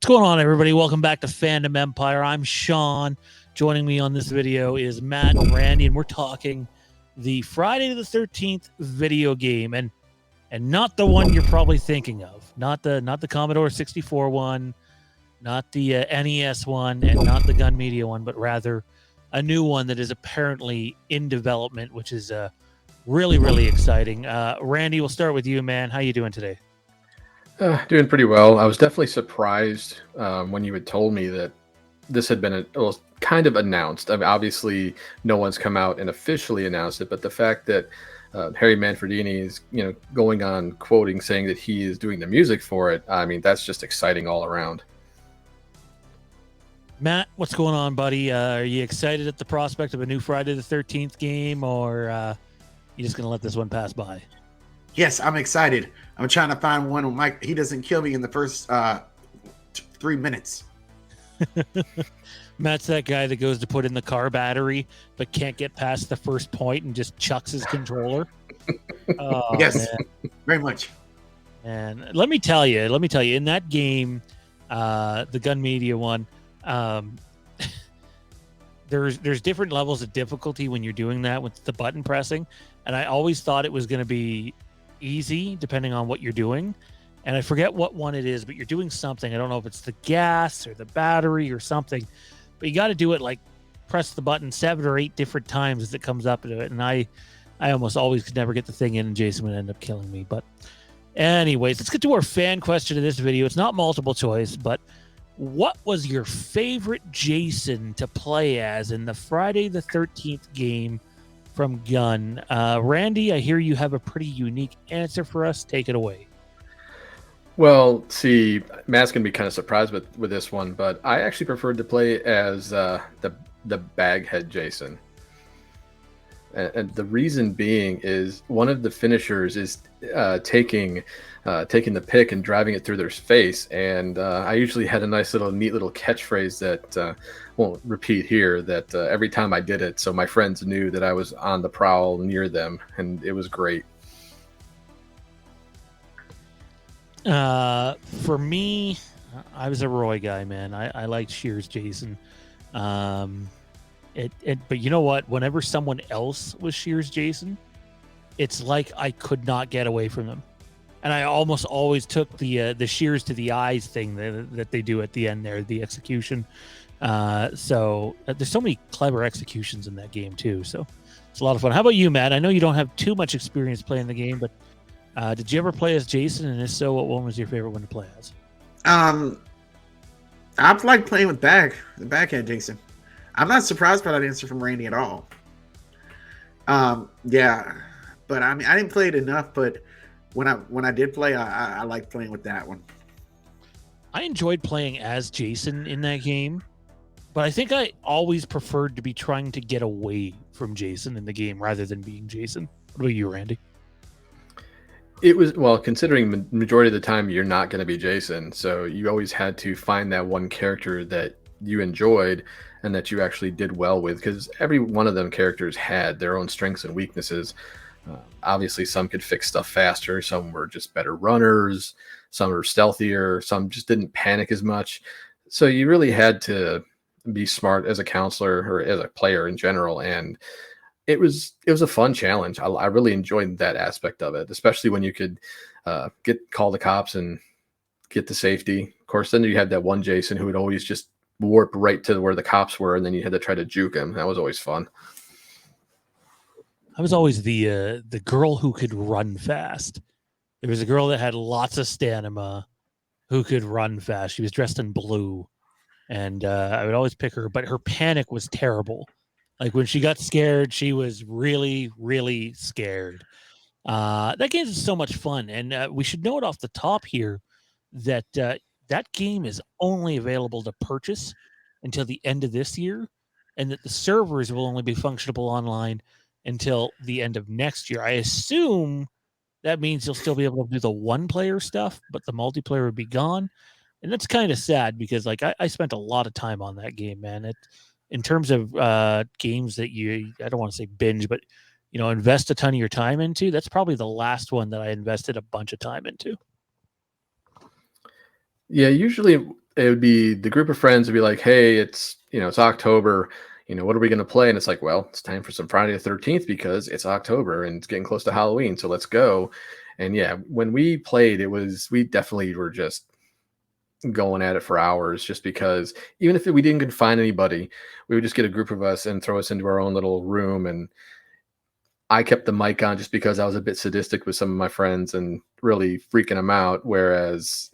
What's going on, everybody? Welcome back to Fandom Empire. I'm Sean. Joining me on this video is Matt and Randy, and we're talking the Friday the 13th video game, and not the one you're probably thinking of, not the Commodore 64 one, not the NES one, and not the Gun Media one, but rather a new one that is apparently in development, which is really exciting. Randy, we'll start with you, man. How you doing today? Doing pretty well. I was definitely surprised when you had told me that this had been kind of announced. I mean, obviously, no one's come out and officially announced it, but the fact that Harry Manfredini is, going on quoting saying that he is doing the music for it. I mean, that's just exciting all around. Matt, what's going on, buddy? Are you excited at the prospect of a new Friday the 13th game, or you just gonna let this one pass by? Yes, I'm excited. I'm trying to find one where Mike he doesn't kill me in the first 3 minutes. Matt's that guy that goes to put in the car battery but can't get past the first point and just chucks his controller. Oh, yes, man. Very much. And let me tell you, in that game, the Gun Media one, there's different levels of difficulty when you're doing that with the button pressing, and I always thought it was going to be easy depending on what you're doing, and I forget what one it is, but you're doing something. I don't know if it's the gas or the battery or something, but you got to do it like press the button 7 or 8 different times as it comes up to it, and I almost always could never get the thing in, and Jason would end up killing me. But anyways, let's get to our fan question of this video. It's not multiple choice, but what was your favorite Jason to play as in the Friday the 13th game from Gun? Randy, I hear you have a pretty unique answer for us. Take it away. Well, see, Matt's going to be kind of surprised with this one, but I actually preferred to play as the Baghead Jason. And the reason being is one of the finishers is taking the pick and driving it through their face. And I usually had a neat little catchphrase that won't repeat here, that every time I did it, so my friends knew that I was on the prowl near them, and it was great. For me, I was a Roy guy, man. I liked Shears Jason. But you know what? Whenever someone else was Shears Jason, it's like I could not get away from them, and I almost always took the shears to the eyes thing that they do at the end there, the execution. So there's so many clever executions in that game too. So it's a lot of fun. How about you, Matt? I know you don't have too much experience playing the game, but did you ever play as Jason? And if so, what one was your favorite one to play as? I like playing with the Baghead Jason. I'm not surprised by that answer from Randy at all. Yeah, but I mean, I didn't play it enough. But when I did play, I liked playing with that one. I enjoyed playing as Jason in that game, but I think I always preferred to be trying to get away from Jason in the game rather than being Jason. What about you, Randy? It was, well, considering majority of the time you're not going to be Jason, so you always had to find that one character that you enjoyed and that you actually did well with, because every one of them characters had their own strengths and weaknesses. Obviously, some could fix stuff faster, some were just better runners, some were stealthier, some just didn't panic as much. So you really had to be smart as a counselor or as a player in general, and it was a fun challenge. I really enjoyed that aspect of it, especially when you could call the cops and get to safety. Of course, then you had that one Jason who would always just warp right to where the cops were, and then you had to try to juke him. That was always fun. I was always the girl who could run fast. There was a girl that had lots of stamina who could run fast. She was dressed in blue, and I would always pick her, but her panic was terrible. Like when she got scared, she was really scared. That game is so much fun, and we should note off the top here that that game is only available to purchase until the end of this year, and that the servers will only be functionable online until the end of next year. I assume that means you'll still be able to do the one-player stuff, but the multiplayer would be gone, and that's kind of sad because like I spent a lot of time on that game, man. In terms of games that I don't want to say binge, but invest a ton of your time into, that's probably the last one that I invested a bunch of time into. Yeah, usually it would be the group of friends would be like, "Hey, it's October. What are we going to play?" And it's like, "Well, it's time for some Friday the 13th because it's October and it's getting close to Halloween, so let's go." And yeah, when we played, we definitely were just going at it for hours, just because even if we didn't find anybody, we would just get a group of us and throw us into our own little room. And I kept the mic on just because I was a bit sadistic with some of my friends and really freaking them out. Whereas,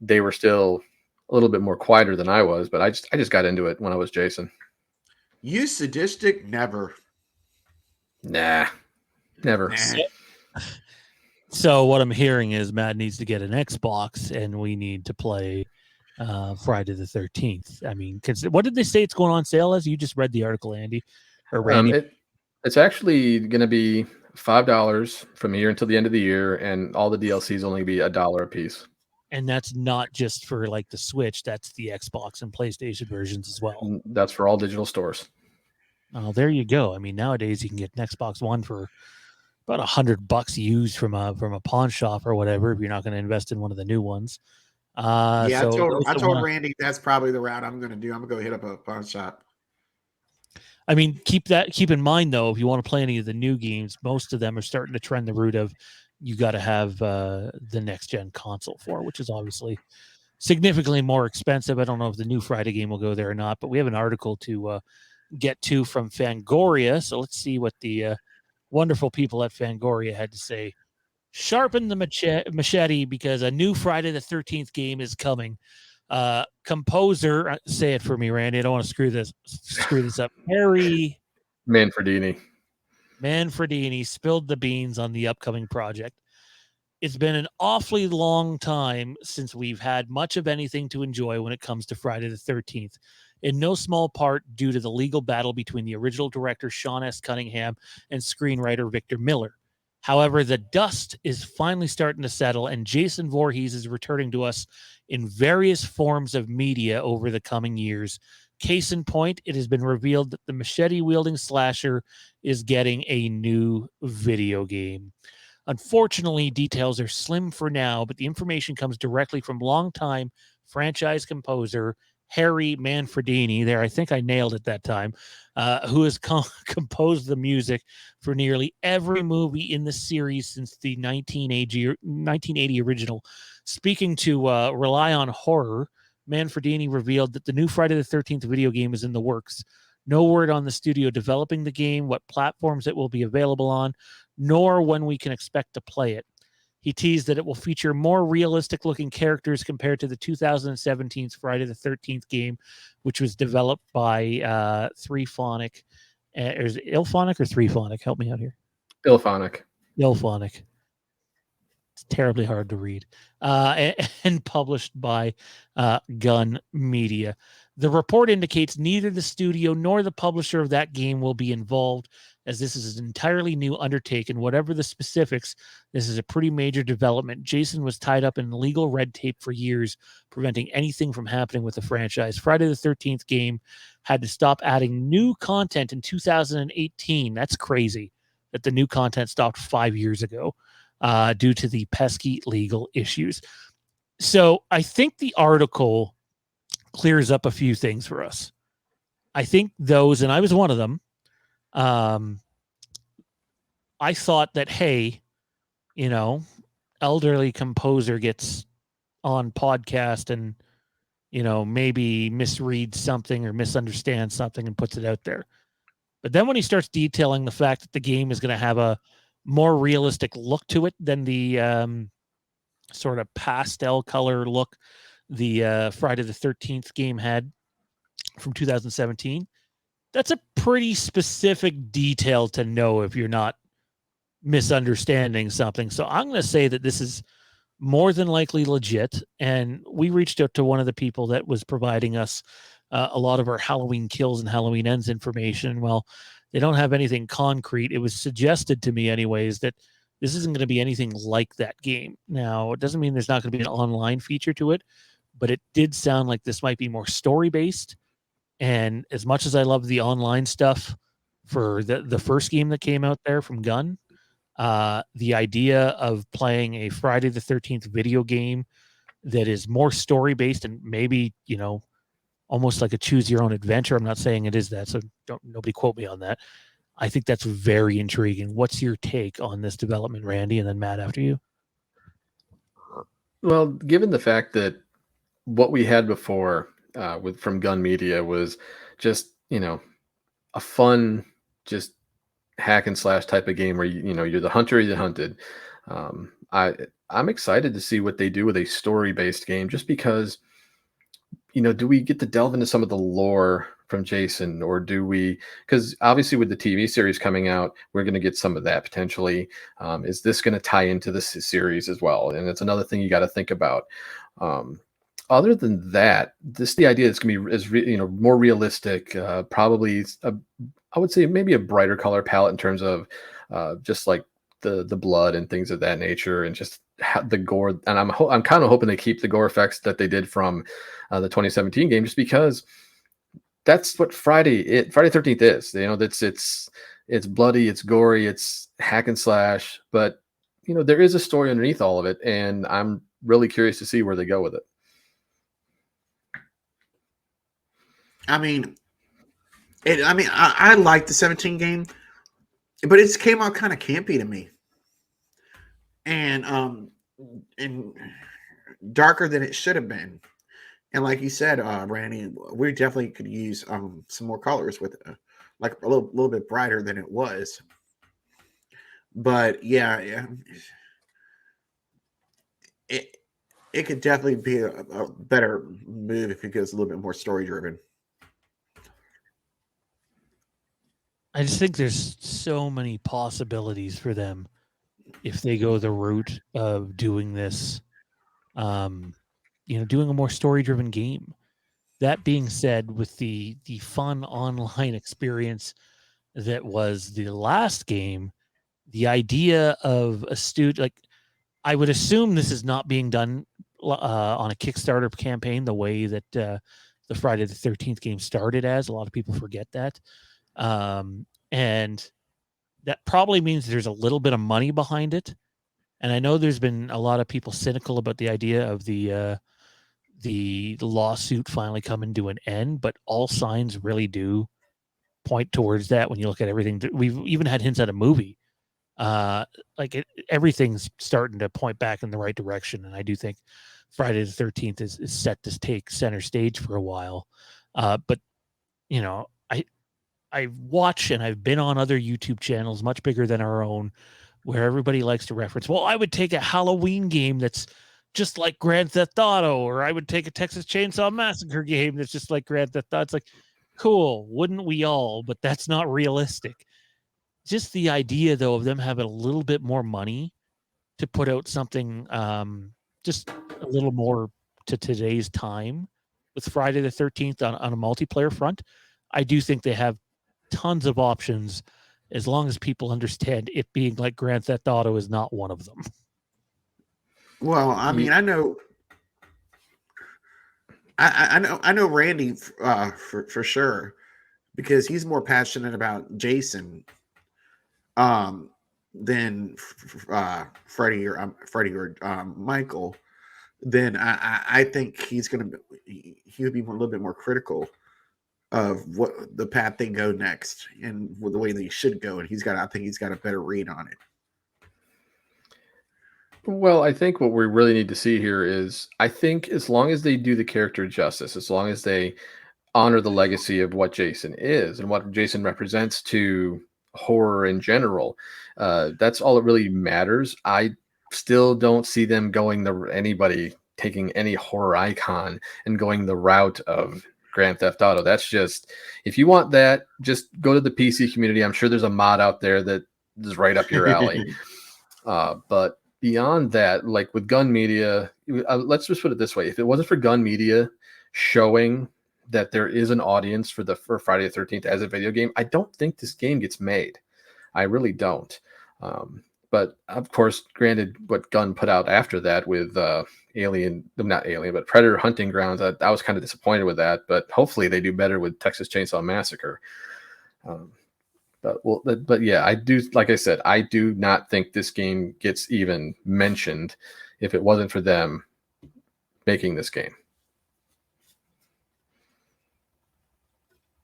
they were still a little bit more quieter than I was, but I just got into it when I was Jason. You sadistic? Never. Nah, never. Nah. So what I'm hearing is Matt needs to get an Xbox, and we need to play Friday the 13th. I mean, what did they say it's going on sale as? You just read the article, Andy or Randy. It's actually going to be $5 from here until the end of the year, and all the DLCs only be $1 a piece. And that's not just for like the Switch; that's the Xbox and PlayStation versions as well. That's for all digital stores. Oh, there you go. I mean, nowadays you can get an Xbox One for about $100 used from a pawn shop or whatever if you're not going to invest in one of the new ones. Yeah, So I told Randy that's probably the route I'm going to do. I'm going to go hit up a pawn shop. I mean, keep in mind though, if you want to play any of the new games, most of them are starting to trend the route of you got to have the next gen console for, which is obviously significantly more expensive. I don't know if the new Friday game will go there or not, but we have an article to get to from Fangoria, so let's see what the wonderful people at Fangoria had to say. Sharpen the machete because a new Friday the 13th game is coming. Composer, say it for me, Randy. I don't want to screw this up. Harry Manfredini spilled the beans on the upcoming project. It's been an awfully long time since we've had much of anything to enjoy when it comes to Friday the 13th, in no small part due to the legal battle between the original director Sean S. Cunningham and screenwriter Victor Miller. However, the dust is finally starting to settle, and Jason Voorhees is returning to us in various forms of media over the coming years. Case in point, it has been revealed that the machete-wielding slasher is getting a new video game. Unfortunately, details are slim for now, but the information comes directly from longtime franchise composer Harry Manfredini. There, I think I nailed it that time. Who has composed the music for nearly every movie in the series since the 1980 original. Speaking to Rely on Horror, Manfredini revealed that the new Friday the 13th video game is in the works. No word on the studio developing the game, what platforms it will be available on, nor when we can expect to play it. He teased that it will feature more realistic-looking characters compared to the 2017's Friday the 13th game, which was developed by Threephonic. Is it Ilphonic or Threephonic? Help me out here. Ilphonic. It's terribly hard to read. And published by Gun Media. The report indicates neither the studio nor the publisher of that game will be involved, as this is an entirely new undertaking. Whatever the specifics, this is a pretty major development. Jason was tied up in legal red tape for years, preventing anything from happening with the franchise. Friday the 13th game had to stop adding new content in 2018. That's crazy that the new content stopped 5 years ago due to the pesky legal issues. So I think the article clears up a few things for us. I think those, and I was one of them, I thought that, hey, elderly composer gets on podcast and, maybe misreads something or misunderstands something and puts it out there. But then when he starts detailing the fact that the game is going to have a more realistic look to it than the sort of pastel color look the Friday the 13th game had from 2017, that's a pretty specific detail to know if you're not misunderstanding something. So I'm going to say that this is more than likely legit. And we reached out to one of the people that was providing us a lot of our Halloween Kills and Halloween Ends information. Well, they don't have anything concrete. It was suggested to me anyways that this isn't going to be anything like that game. Now, it doesn't mean there's not going to be an online feature to it, but it did sound like this might be more story-based. And as much as I love the online stuff for the first game that came out there from Gun, the idea of playing a Friday the 13th video game that is more story based and maybe, almost like a choose your own adventure. I'm not saying it is that, so nobody quote me on that. I think that's very intriguing. What's your take on this development, Randy? And then Matt after you. Well, given the fact that what we had before from Gun Media was just, a fun, just hack and slash type of game where you're the hunter, you're the hunted. I'm excited to see what they do with a story based game, just because, do we get to delve into some of the lore from Jason, or do we? Because obviously with the TV series coming out, we're going to get some of that potentially. Is this going to tie into this series as well? And it's another thing you got to think about. Other than that, the idea is going to be more realistic. Probably, I would say maybe a brighter color palette in terms of just like the blood and things of that nature, and just the gore. And I'm kind of hoping they keep the gore effects that they did from the 2017 game, just because that's what Friday 13th is. It's bloody, it's gory, it's hack and slash, but there is a story underneath all of it, and I'm really curious to see where they go with it. I like the 17 game, but it came out kind of campy to me, and darker than it should have been. And like you said, Randy, we definitely could use some more colors with it, like a little bit brighter than it was. But yeah, it could definitely be a better move if it goes a little bit more story driven. I just think there's so many possibilities for them if they go the route of doing this, doing a more story-driven game. That being said, with the fun online experience that was the last game, the idea of a student, like, I would assume this is not being done on a Kickstarter campaign the way that the Friday the 13th game started as. A lot of people forget that. And that probably means there's a little bit of money behind it. And I know there's been a lot of people cynical about the idea of the lawsuit finally coming to an end, but all signs really do point towards that when you look at everything. We've even had hints at a movie. Everything's starting to point back in the right direction. And I do think Friday the 13th is set to take center stage for a while. But I watch, and I've been on other YouTube channels much bigger than our own, where everybody likes to reference, well, I would take a Halloween game that's just like Grand Theft Auto, or I would take a Texas Chainsaw Massacre game that's just like Grand Theft Auto. It's like, cool, wouldn't we all? But that's not realistic. Just the idea, though, of them having a little bit more money to put out something just a little more to today's time with Friday the 13th on a multiplayer front, I do think they have tons of options, as long as people understand it being like Grand Theft Auto is not one of them. Well, I know Randy for sure, because he's more passionate about Jason than Freddie or Michael. Then I think he would be a little bit more critical of what the path they go next and the way they should go, and I think he's got a better read on it. Well, I think what we really need to see here is, I think as long as they do the character justice, as long as they honor the legacy of what Jason is and what Jason represents to horror in general, that's all that really matters. I still don't see them anybody taking any horror icon and going the route of Grand Theft Auto. That's just, if you want that, just go to the PC community. I'm sure there's a mod out there that is right up your alley. But beyond that, like with Gun Media, let's just put it this way: if it wasn't for Gun Media showing that there is an audience for Friday the 13th as a video game, I don't think this game gets made. I really don't. But of course, granted, what Gun put out after that with Predator Hunting Grounds, I was kind of disappointed with that. But hopefully they do better with Texas Chainsaw Massacre. But yeah, I do. Like I said, I do not think this game gets even mentioned if it wasn't for them making this game.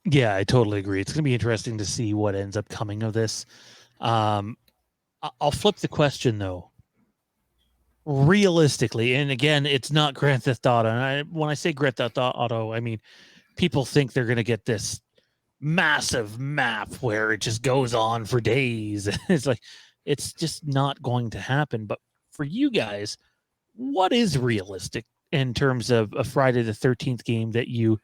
Yeah, I totally agree. It's going to be interesting to see what ends up coming of this. I'll flip the question though. Realistically, and again, it's not Grand Theft Auto. And when I say Grand Theft Auto, I mean people think they're going to get this massive map where it just goes on for days. It's like it's just not going to happen. But for you guys, what is realistic in terms of a Friday the 13th game that you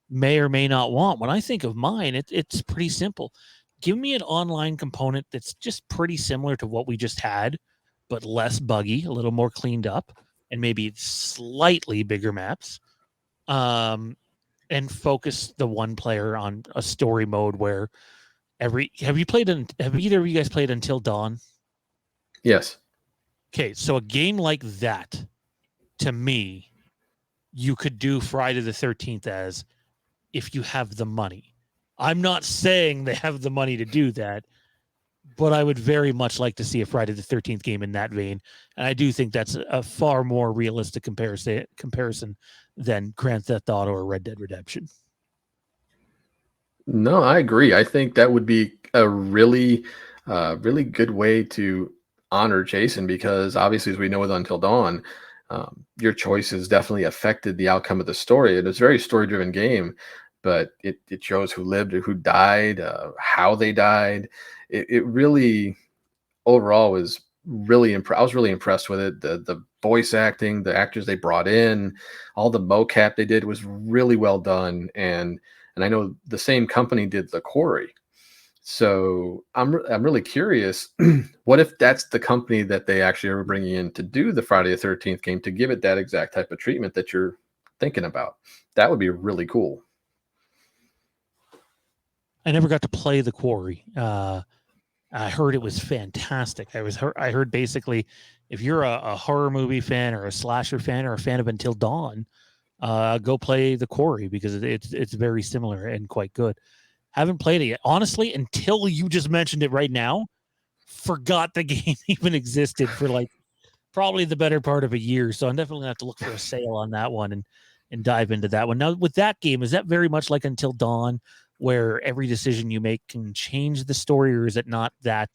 may or may not want? When I think of mine, it's pretty simple. Give me an online component that's just pretty similar to what we just had, but less buggy, a little more cleaned up, and maybe slightly bigger maps. And focus the one player on a story mode where have either of you guys played Until Dawn? Yes. Okay, so a game like that, to me, you could do Friday the 13th as if you have the money. I'm not saying they have the money to do that, but I would very much like to see a Friday the 13th game in that vein. And I do think that's a far more realistic comparison than Grand Theft Auto or Red Dead Redemption. No, I agree. I think that would be a really good way to honor Jason, because obviously, as we know with Until Dawn, your choices definitely affected the outcome of the story. It is a very story-driven game, but it shows who lived or who died, how they died. It really overall was really I was really impressed with it. The voice acting, the actors they brought in, all the mocap they did was really well done. And I know the same company did The Quarry. So I'm really curious. What if that's the company that they actually are bringing in to do the Friday the 13th game, to give it that exact type of treatment that you're thinking about? That would be really cool. I never got to play The Quarry. I heard it was fantastic. I heard basically, if you're a horror movie fan or a slasher fan or a fan of Until Dawn, go play The Quarry, because it's very similar and quite good. Haven't played it yet. Honestly, until you just mentioned it right now, forgot the game even existed for like probably the better part of a year. So I'm definitely gonna have to look for a sale on that one and dive into that one. Now, with that game, is that very much like Until Dawn, where every decision you make can change the story, or is it not that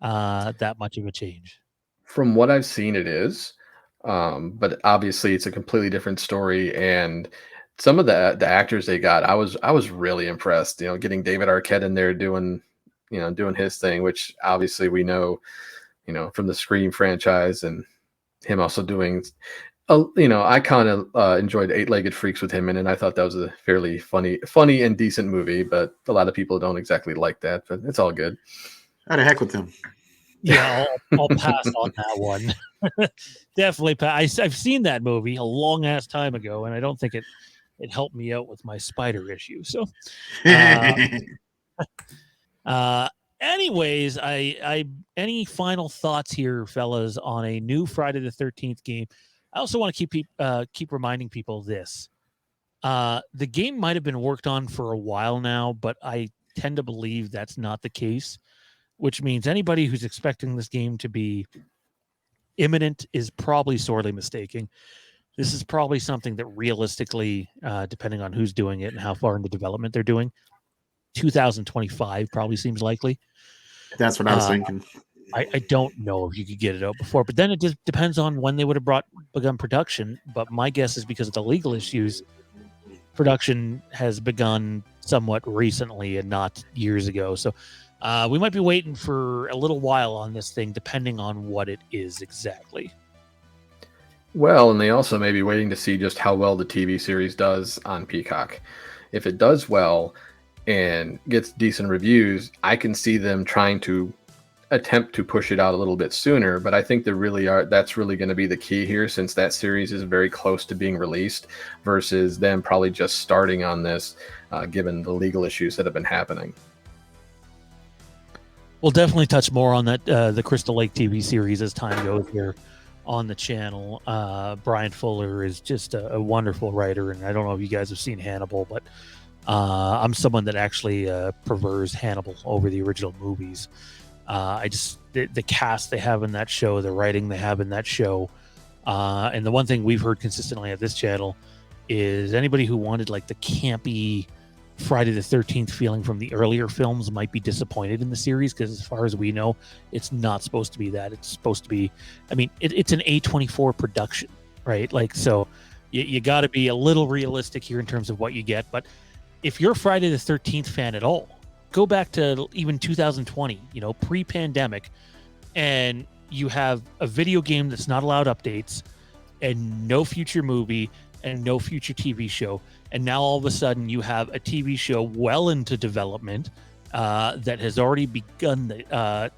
much of a change? From what I've seen, it is. But obviously, it's a completely different story, and some of the actors they got, I was really impressed. You know, getting David Arquette in there doing his thing, which obviously we know, from the Scream franchise, and him also doing. I kind of enjoyed Eight-Legged Freaks with him in it. I thought that was a fairly funny and decent movie, but a lot of people don't exactly like that. But it's all good. How the heck with them? Yeah, I'll pass on that one. Definitely pass. I've seen that movie a long ass time ago, and I don't think it helped me out with my spider issue. So, anyways, I any final thoughts here, fellas, on a new Friday the 13th game? I also want to keep reminding people this. The game might have been worked on for a while now, but I tend to believe that's not the case, which means anybody who's expecting this game to be imminent is probably sorely mistaken. This is probably something that realistically, depending on who's doing it and how far into development they're doing, 2025 probably seems likely. That's what I was thinking. I don't know if you could get it out before, but then it just depends on when they would have begun production. But my guess is because of the legal issues, production has begun somewhat recently and not years ago. So we might be waiting for a little while on this thing, depending on what it is exactly. Well, and they also may be waiting to see just how well the TV series does on Peacock. If it does well and gets decent reviews, I can see them trying to attempt to push it out a little bit sooner. But I think that's really going to be the key here, since that series is very close to being released, versus them probably just starting on this, given the legal issues that have been happening. We'll definitely touch more on that the Crystal Lake TV series as time goes here on the channel. Brian Fuller is just a wonderful writer, and I don't know if you guys have seen Hannibal, but I'm someone that actually prefers Hannibal over the original movies. The cast they have in that show, the writing they have in that show, And the one thing we've heard consistently at this channel is anybody who wanted like the campy Friday the 13th feeling from the earlier films might be disappointed in the series, because as far as we know, it's not supposed to be that. It's supposed to be, I mean, it's an A24 production, right? Like, so you got to be a little realistic here in terms of what you get. But if you're a Friday the 13th fan at all, go back to even 2020, pre-pandemic, and you have a video game that's not allowed updates and no future movie and no future TV show. And now all of a sudden you have a TV show well into development that has already begun the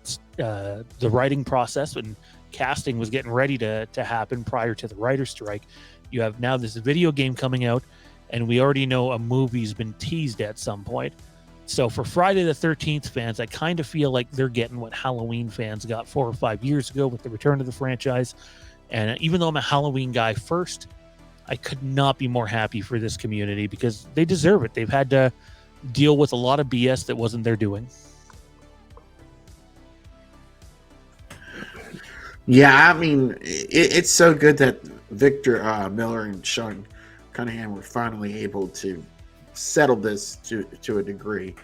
writing process, and casting was getting ready to happen prior to the writer's strike. You have now this video game coming out, and we already know a movie's been teased at some point. So for Friday the 13th fans, I kind of feel like they're getting what Halloween fans got 4 or 5 years ago with the return of the franchise. And even though I'm a Halloween guy first, I could not be more happy for this community, because they deserve it. They've had to deal with a lot of BS that wasn't their doing. Yeah, I mean, it's so good that Victor Miller and Sean Cunningham were finally able to settle this to a degree.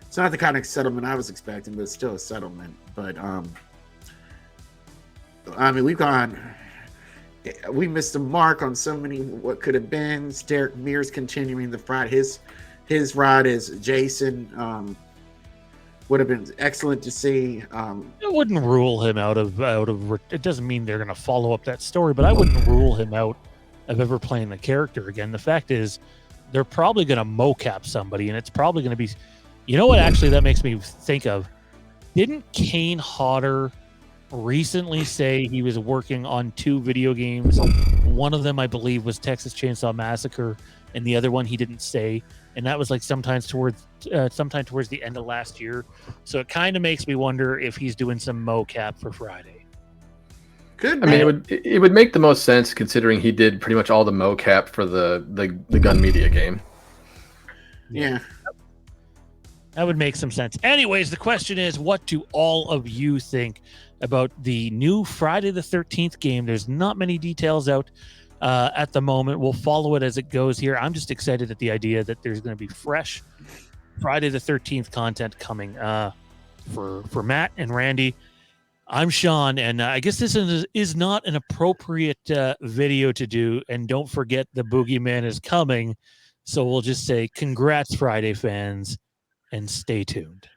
It's not the kind of settlement I was expecting, but it's still a settlement. But I mean, we missed the mark on so many what could have been. Derek Mears continuing the ride. His ride as Jason would have been excellent to see. I wouldn't rule him out of. It doesn't mean they're going to follow up that story, but I wouldn't rule him out of ever playing the character again. The fact is, they're probably going to mocap somebody, and it's probably going to be. You know what? Actually, that makes me think of. Didn't Kane Hodder recently say he was working on 2 video games? One of them, I believe, was Texas Chainsaw Massacre, and the other one he didn't say. And that was like sometime towards the end of last year. So it kind of makes me wonder if he's doing some mocap for Friday. Good. I mean, it would make the most sense considering he did pretty much all the mocap for the Gun Media game. Yeah. That would make some sense. Anyways, the question is, what do all of you think about the new Friday the 13th game? There's not many details out at the moment. We'll follow it as it goes here. I'm just excited at the idea that there's going to be fresh Friday the 13th content coming for Matt and Randy. I'm Sean, and I guess this is not an appropriate video to do. And don't forget, the Boogeyman is coming. So we'll just say congrats, Friday fans, and stay tuned.